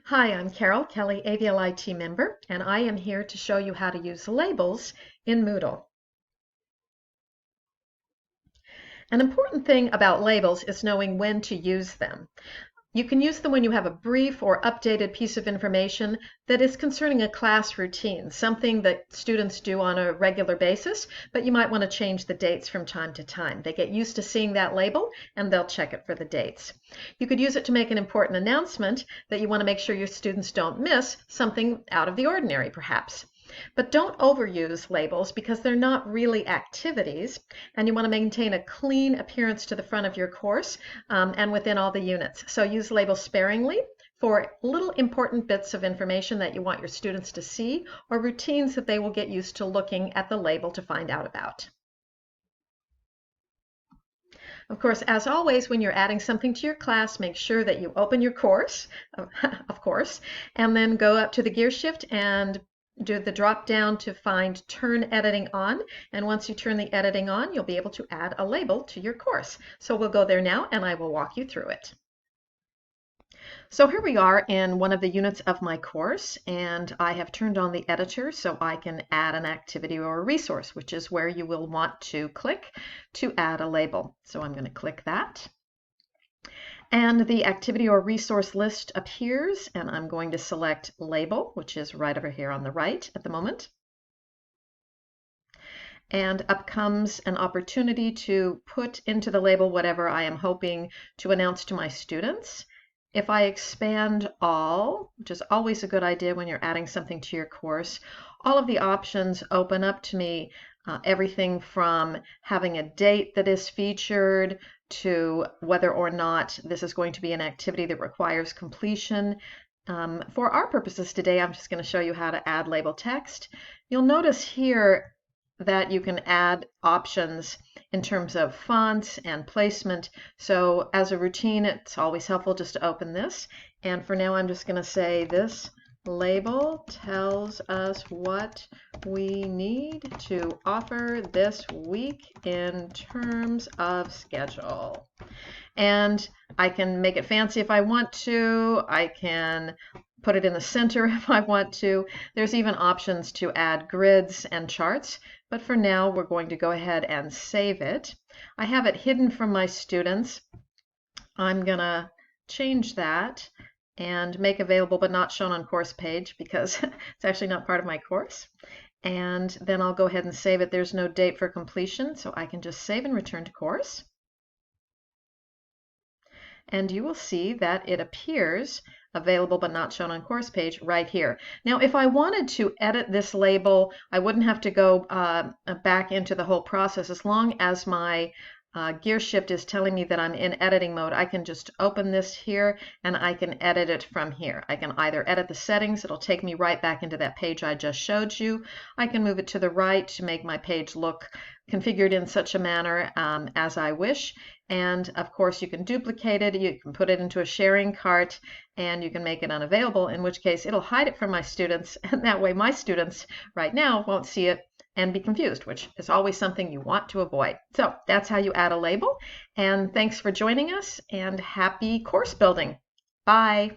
Hi, I'm Carol, Kelly AVLIT member, and I am here to show you how to use labels in Moodle. An important thing about labels is knowing when to use them. You can use them when you have a brief or updated piece of information that is concerning a class routine, something that students do on a regular basis, but you might want to change the dates from time to time. They get used to seeing that label and they'll check it for the dates. You could use it to make an important announcement that you want to make sure your students don't miss, something out of the ordinary perhaps. But don't overuse labels because they're not really activities, and you want to maintain a clean appearance to the front of your course and within all the units. So use labels sparingly for little important bits of information that you want your students to see, or routines that they will get used to looking at the label to find out about. Of course, as always, when you're adding something to your class, make sure that you open your course, of course, and then go up to the gear shift and do the drop down to find Turn Editing On. And once you turn the editing on, you'll be able to add a label to your course. So we'll go there now and I will walk you through it. So here we are in one of the units of my course, and I have turned on the editor so I can add an activity or a resource, which is where you will want to click to add a label. So I'm going to click that. And the activity or resource list appears, and I'm going to select Label, which is right over here on the right at the moment. And up comes an opportunity to put into the label whatever I am hoping to announce to my students. If I expand all, which is always a good idea when you're adding something to your course, all of the options open up to me, everything from having a date that is featured to whether or not this is going to be an activity that requires completion. For our purposes today, I'm just going to show you how to add label text. You'll notice here that you can add options in terms of fonts and placement. So as a routine, it's always helpful just to open this. And for now, I'm just going to say this label tells us what we need to offer this week in terms of schedule. And I can make it fancy if I want to. I can put it in the center if I want to. There's even options to add grids and charts, but for now we're going to go ahead and save it. I have it hidden from my students. I'm gonna change that and make available but not shown on course page because it's actually not part of my course. And then I'll go ahead and save it. There's no date for completion, so I can just save and return to course. And you will see that it appears available but not shown on course page right here. Now, if I wanted to edit this label, I wouldn't have to go back into the whole process. As long as my gear shift is telling me that I'm in editing mode, I can just open this here and I can edit it from here. I can either edit the settings, it'll take me right back into that page I just showed you. I can move it to the right to make my page look configured in such a manner as I wish. And of course you can duplicate it, you can put it into a sharing cart, and you can make it unavailable, in which case it'll hide it from my students, and that way my students right now won't see it and be confused, which is always something you want to avoid. So that's how you add a label, and thanks for joining us, and happy course building. Bye.